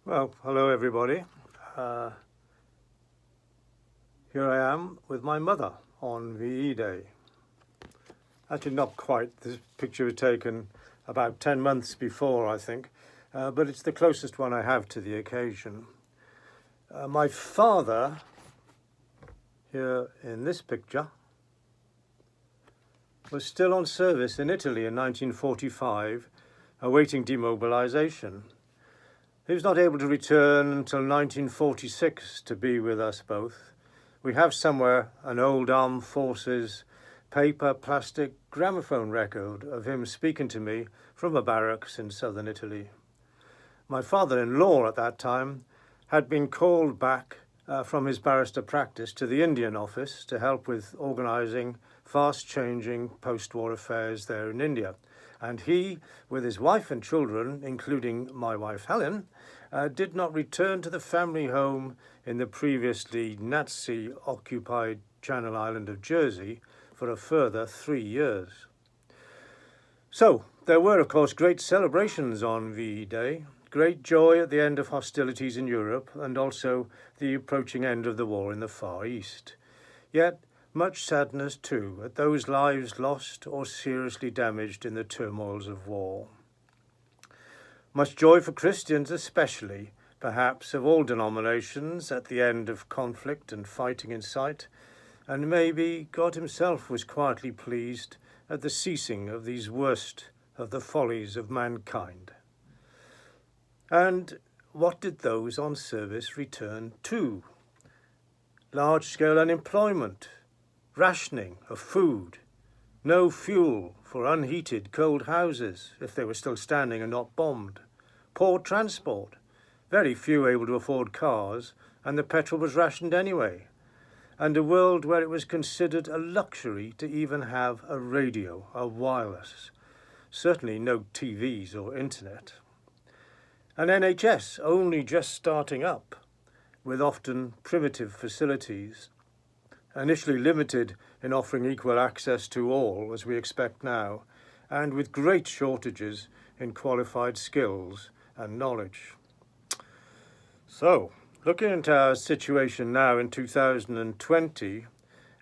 Well, hello everybody. Here I am with my mother on VE Day. Actually, not quite. This picture was taken about 10 months before, I think, but it's the closest one I have to the occasion. My father, here in this picture, was still on service in Italy in 1945, awaiting demobilisation. He was not able to return until 1946 to be with us both. We have somewhere an old armed forces paper plastic gramophone record of him speaking to me from a barracks in southern Italy. My father-in-law at that time had been called back from his barrister practice to the Indian office to help with organising fast-changing post-war affairs there in India. And he, with his wife and children, including my wife Helen, did not return to the family home in the previously Nazi-occupied Channel Island of Jersey for a further 3 years. So, there were, of course, great celebrations on VE Day, great joy at the end of hostilities in Europe, and also the approaching end of the war in the Far East. Yet, much sadness too at those lives lost or seriously damaged in the turmoils of war. Much joy for Christians especially, perhaps of all denominations, at the end of conflict and fighting in sight, and maybe God himself was quietly pleased at the ceasing of these worst of the follies of mankind. And what did those on service return to? Large-scale unemployment, rationing of food, no fuel for unheated cold houses if they were still standing and not bombed, poor transport, very few able to afford cars, and the petrol was rationed anyway, and a world where it was considered a luxury to even have a radio, a wireless, certainly no TVs or internet. An NHS only just starting up, with often primitive facilities, initially limited in offering equal access to all, as we expect now, and with great shortages in qualified skills and knowledge. So, looking at our situation now in 2020,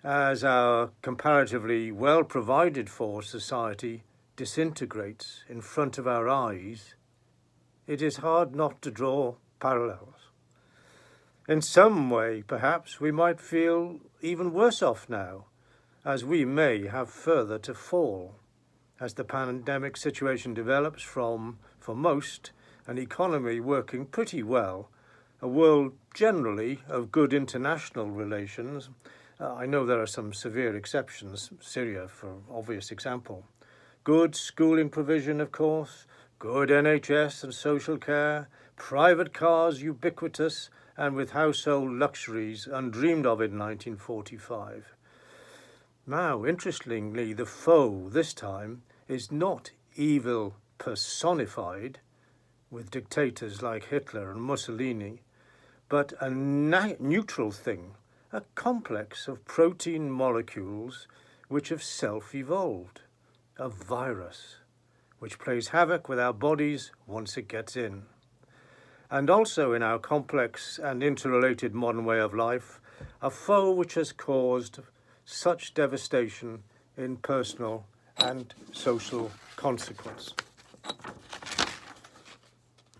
as our comparatively well-provided for society disintegrates in front of our eyes, it is hard not to draw parallels. In some way, perhaps, we might feel even worse off now, as we may have further to fall, as the pandemic situation develops from, for most, an economy working pretty well, a world generally of good international relations. I know there are some severe exceptions, Syria for obvious example. Good schooling provision, of course, good NHS and social care, private cars ubiquitous, and with household luxuries undreamed of in 1945. Now, interestingly, the foe this time is not evil personified, with dictators like Hitler and Mussolini, but a neutral thing, a complex of protein molecules which have self-evolved, a virus, which plays havoc with our bodies once it gets in. And also in our complex and interrelated modern way of life, a foe which has caused such devastation in personal and social consequence.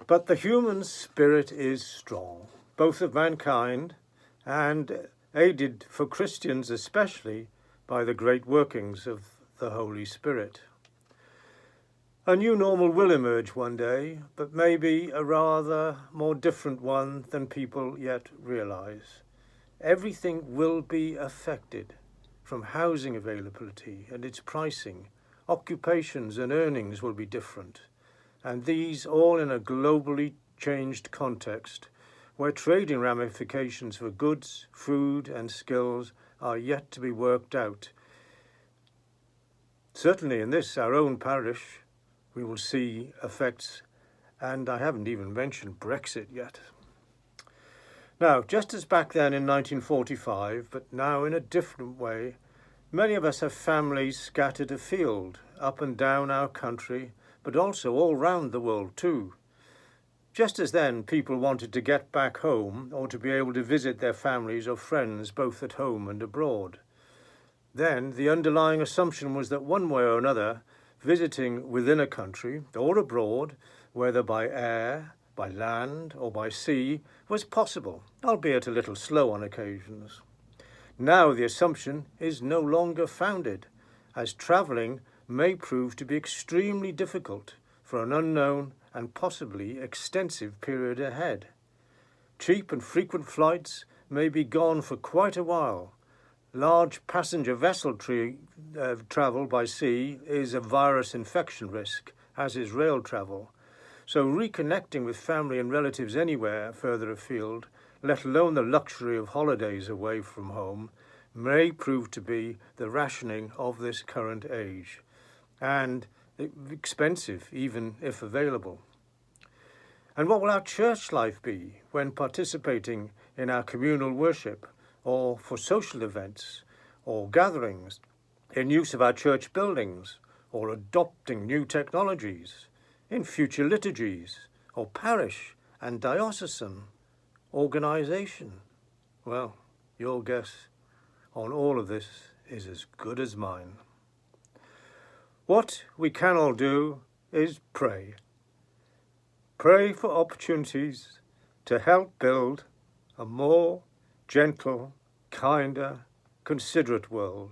But the human spirit is strong, both of mankind and aided for Christians especially by the great workings of the Holy Spirit. A new normal will emerge one day, but maybe a rather more different one than people yet realise. Everything will be affected, from housing availability and its pricing. Occupations and earnings will be different, and these all in a globally changed context where trading ramifications for goods, food and skills are yet to be worked out. Certainly in this, our own parish, we will see effects, and I haven't even mentioned Brexit yet. Now, just as back then in 1945, but now in a different way, many of us have families scattered afield, up and down our country, but also all round the world too. Just as then people wanted to get back home or to be able to visit their families or friends both at home and abroad. Then the underlying assumption was that one way or another, visiting within a country or abroad, whether by air, by land or by sea, was possible, albeit a little slow on occasions. Now the assumption is no longer founded, as travelling may prove to be extremely difficult for an unknown and possibly extensive period ahead. Cheap and frequent flights may be gone for quite a while. Large passenger vessel travel by sea is a virus infection risk, as is rail travel. So reconnecting with family and relatives anywhere further afield, let alone the luxury of holidays away from home, may prove to be the rationing of this current age, and expensive even if available. And what will our church life be when participating in our communal worship, or for social events or gatherings, in use of our church buildings, or adopting new technologies, in future liturgies, or parish and diocesan organisation? Well, your guess on all of this is as good as mine. What we can all do is pray. Pray for opportunities to help build a more gentle, kinder, considerate world.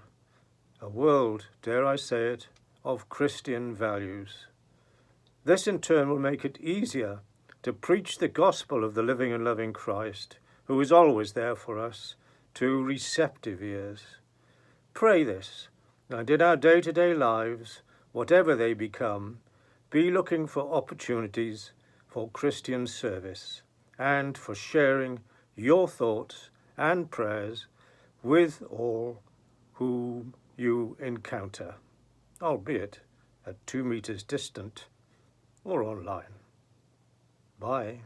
A world, dare I say it, of Christian values. This in turn will make it easier to preach the gospel of the living and loving Christ, who is always there for us, to receptive ears. Pray this, and in our day-to-day lives, whatever they become, be looking for opportunities for Christian service and for sharing your thoughts and prayers with all whom you encounter, albeit at 2 meters distant or online. Bye.